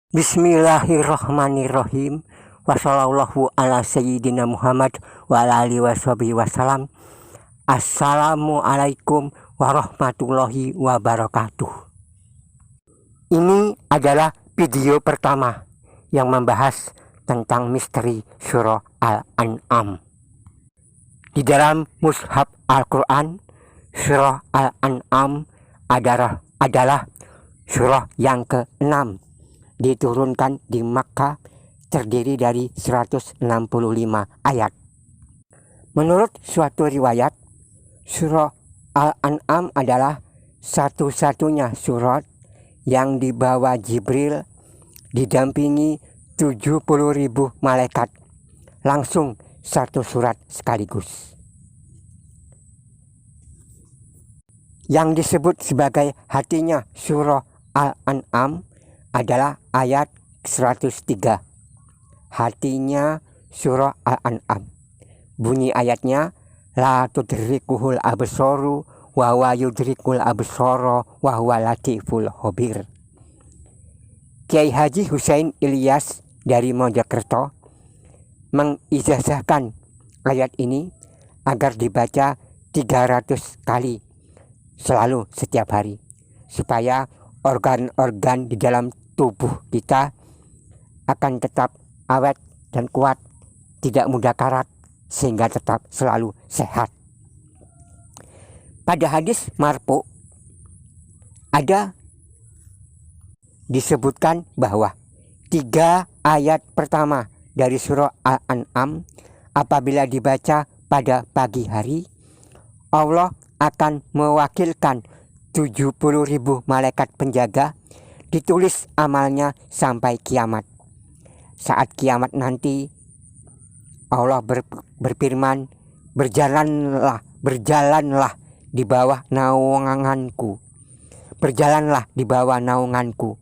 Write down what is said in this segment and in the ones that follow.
Bismillahirrahmanirrahim. Wassallallahu ala sayyidina Muhammad wa ala alihi washabihi wasallam. Assalamualaikum warahmatullahi wabarakatuh. Ini adalah video pertama yang membahas tentang misteri surah Al-An'am. Di dalam mushaf Al-Quran, surah Al-An'am adalah surah yang ke-6, diturunkan di Makkah, terdiri dari 165 ayat. Menurut suatu riwayat, surah Al-An'am adalah satu-satunya surat yang dibawa Jibril didampingi 70.000 malaikat, langsung satu surat sekaligus. Yang disebut sebagai hatinya surah Al-An'am adalah ayat 103. Hatinya surah Al-An'am. Bunyi ayatnya, la tudrikuhul absaru wa huwa yudrikul absara wa huwa latiful khabir. Kiai Haji Husain Ilyas dari Mojokerto mengijazahkan ayat ini agar dibaca 300 kali selalu setiap hari, supaya organ-organ di dalam tubuh kita akan tetap awet dan kuat, tidak mudah karat, sehingga tetap selalu sehat. Pada hadis marfu ada disebutkan bahwa 3 ayat pertama dari surah Al-An'am apabila dibaca pada pagi hari, Allah akan mewakilkan 70.000 malaikat penjaga, ditulis amalnya sampai kiamat. Saat kiamat nanti, Allah berfirman, berjalanlah di bawah naunganku,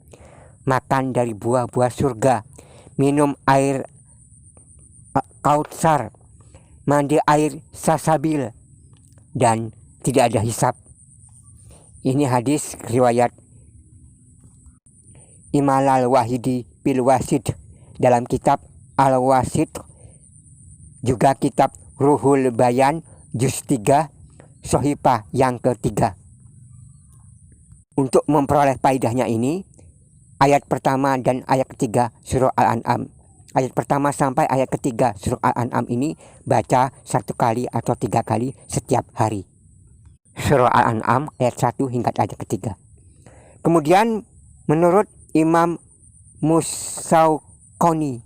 makan dari buah-buah surga, minum air Kautsar, mandi air Salsabil, dan tidak ada hisab. Ini hadis riwayat Imam Al-Wahidi fil Wasid dalam kitab Al-Wasid, juga kitab Ruhul Bayan juz 3 Sohifah yang ke-3. Untuk memperoleh faedahnya ini, ayat pertama dan ayat ketiga surah Al-An'am, ayat pertama sampai ayat ketiga surah Al-An'am ini baca 1 kali atau 3 kali setiap hari. Surah Al-An'am ayat 1 hingga ayat ketiga. Kemudian menurut Imam Musaukoni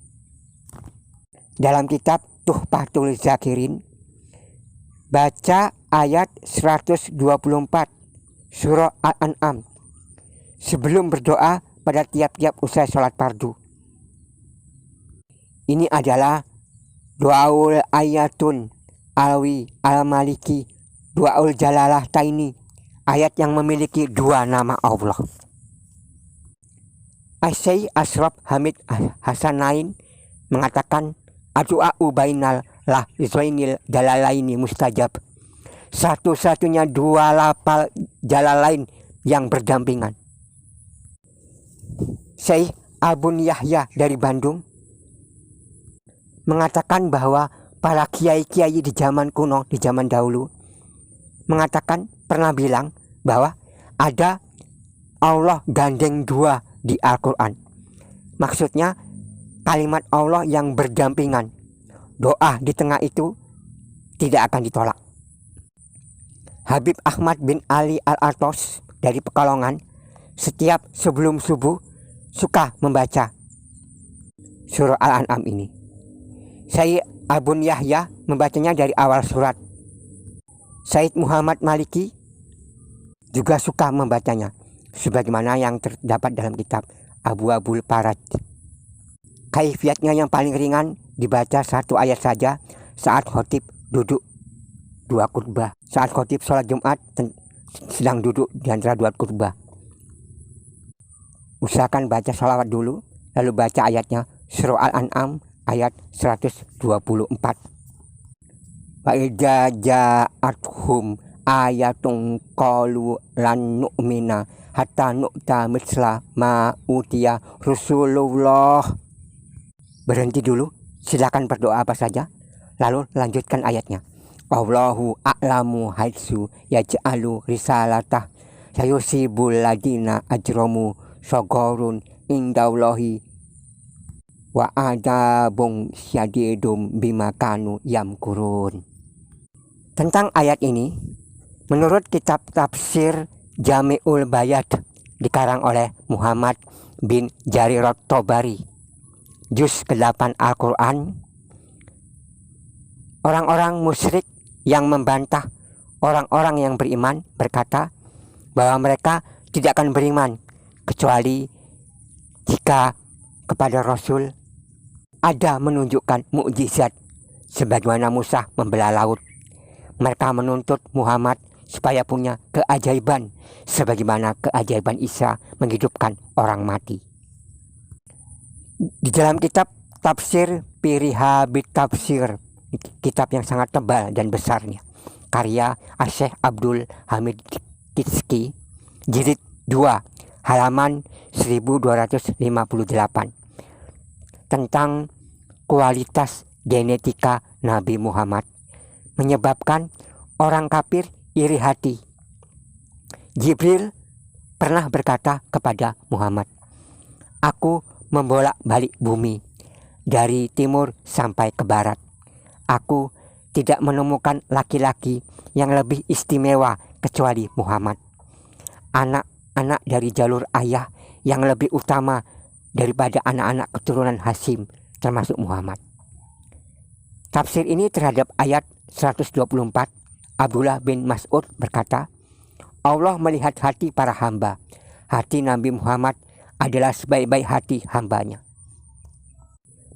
dalam kitab Tuhfatul Zakirin, baca ayat 124 surah Al-An'am sebelum berdoa pada tiap-tiap usai sholat fardu. Ini adalah doaul ayatun alwi al-maliki doaul jalalah taini, ayat yang memiliki 2 nama Allah. Syekh Ashraf Hamid Hasanain mengatakan, adu'a'u bainal lahzainil jalalaini mustajab. Satu-satunya 2 lafal jalalain yang berdampingan. Syekh Abun Yahya dari Bandung mengatakan bahwa para kiai-kiai di zaman kuno, di zaman dahulu, pernah bilang bahwa ada Allah gandeng 2 di Al-Quran. Maksudnya kalimat Allah yang berdampingan. Doa di tengah itu tidak akan ditolak. Habib Ahmad bin Ali Al-Atos dari Pekalongan setiap sebelum subuh suka membaca surah Al-An'am ini. Syekh Abun Yahya membacanya dari awal surat. Syekh Muhammad Maliki juga suka membacanya, sebagaimana yang terdapat dalam kitab Abu-Abul Faraj. Kaifiatnya yang paling ringan, dibaca 1 ayat saja saat khotib duduk 2 khutbah. Saat khotib sholat Jumat sedang duduk di antara 2 khutbah. Usahakan baca sholawat dulu, lalu baca ayatnya, surah Al-An'am ayat 124. Wa idza ja'atuhum ayatun qalu lan nu'mina hatta nu'ta misla ma utiya Rasulullah. Berhenti dulu, silakan berdoa apa saja, lalu lanjutkan ayatnya. Allahu a'lamu haitsu yaj'alu risalatah sayusibul ladina ajramu sogorun indallahi wa adabung syadidum bimakanu yamkurun. Tentang ayat ini, menurut kitab tafsir Jami'ul Bayat dikarang oleh Muhammad bin Jarir Tobari, juz ke-8 Al-Quran, orang-orang musyrik yang membantah orang-orang yang beriman berkata bahwa mereka tidak akan beriman kecuali jika kepada Rasul ada menunjukkan mukjizat sebagaimana Musa membelah laut. Mereka menuntut Muhammad supaya punya keajaiban sebagaimana keajaiban Isa menghidupkan orang mati. Di dalam kitab tafsir Piriha Bit Tafsir, kitab yang sangat tebal dan besarnya, karya Syekh Abdul Hamid Kitski, jilid 2 halaman 1258, tentang kualitas genetika Nabi Muhammad menyebabkan orang kafir iri hati. Jibril pernah berkata kepada Muhammad, "Aku membolak-balik bumi dari timur sampai ke barat. Aku tidak menemukan laki-laki yang lebih istimewa kecuali Muhammad. Anak-anak dari jalur ayah yang lebih utama daripada anak-anak keturunan Hasyim termasuk Muhammad." Tafsir ini terhadap ayat 124, Abdullah bin Mas'ud berkata, Allah melihat hati para hamba. Hati Nabi Muhammad adalah sebaik-baik hati hambanya.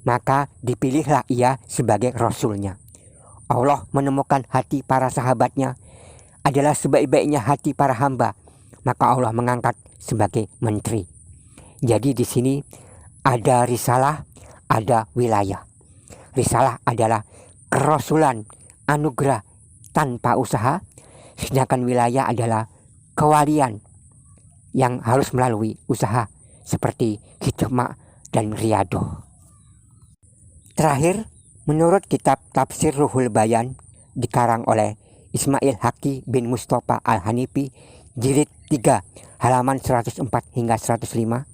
Maka dipilihlah ia sebagai Rasulnya. Allah menemukan hati para sahabatnya adalah sebaik-baiknya hati para hamba. Maka Allah mengangkat sebagai menteri. Jadi di sini ada risalah, ada wilayah. Risalah adalah kerasulan, anugerah tanpa usaha, sedangkan wilayah adalah kewalian yang harus melalui usaha seperti hikmah dan riyadoh. Terakhir, menurut kitab tafsir Ruhul Bayan dikarang oleh Ismail Haqi bin Mustafa Al-Hanifi, jilid 3 halaman 104 hingga 105,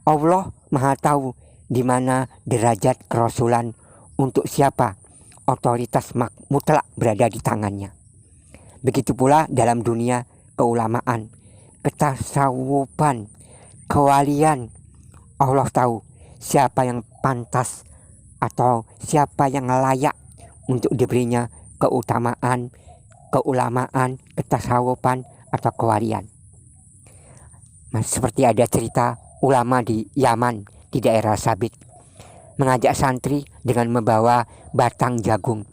Allah Maha tahu di mana derajat kerasulan untuk siapa otoritas mutlak berada di tangannya. Begitu pula dalam dunia keulamaan, ketasawufan, kewalian, Allah tahu siapa yang pantas atau siapa yang layak untuk diberinya keutamaan, keulamaan, ketasawufan atau kewalian. Seperti ada cerita ulama di Yaman, di daerah Sabit, mengajak santri dengan membawa batang jagung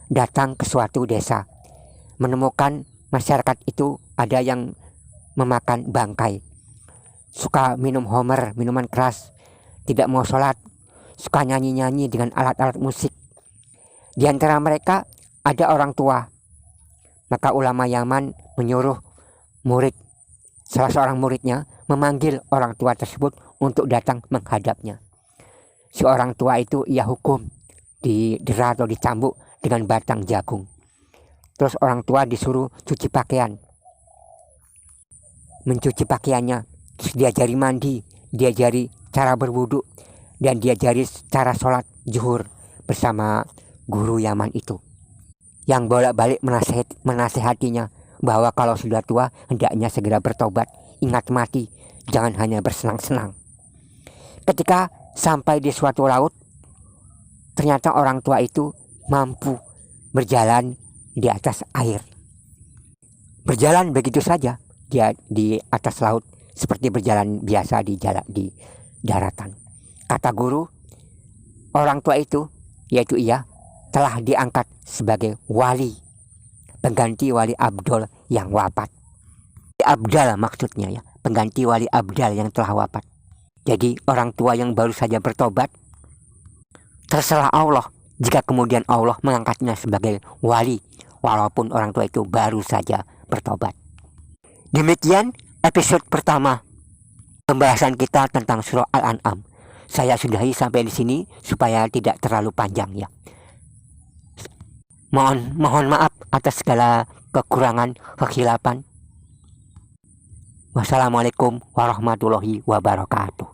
datang ke suatu desa, menemukan masyarakat itu ada yang memakan bangkai, suka minum homer, minuman keras, tidak mau sholat, suka nyanyi-nyanyi dengan alat-alat musik. Di antara mereka ada orang tua. Maka ulama Yaman menyuruh salah seorang muridnya memanggil orang tua tersebut untuk datang menghadapnya. Si orang tua itu ia hukum, didera atau dicambuk dengan batang jagung. Terus orang tua disuruh cuci pakaian. Mencuci pakaiannya, terus diajari mandi, diajari cara berwudu, dan diajari cara sholat zuhur bersama guru Yaman itu, yang bolak-balik menasehatinya bahwa kalau sudah tua hendaknya segera bertobat, ingat mati, jangan hanya bersenang-senang. Ketika sampai di suatu laut, ternyata orang tua itu mampu berjalan di atas air. Berjalan begitu saja dia di atas laut seperti berjalan biasa di daratan. Kata guru, orang tua itu, yaitu ia, telah diangkat sebagai wali, pengganti wali Abdal yang wafat. Abdal maksudnya ya, pengganti wali Abdal yang telah wafat. Jadi orang tua yang baru saja bertobat, terserah Allah jika kemudian Allah mengangkatnya sebagai wali, walaupun orang tua itu baru saja bertobat. Demikian episode pertama pembahasan kita tentang surah Al-An'am. Saya sudahi sampai di sini supaya tidak terlalu panjang ya. Mohon maaf atas segala kekurangan, kekhilafan. Wassalamualaikum warahmatullahi wabarakatuh.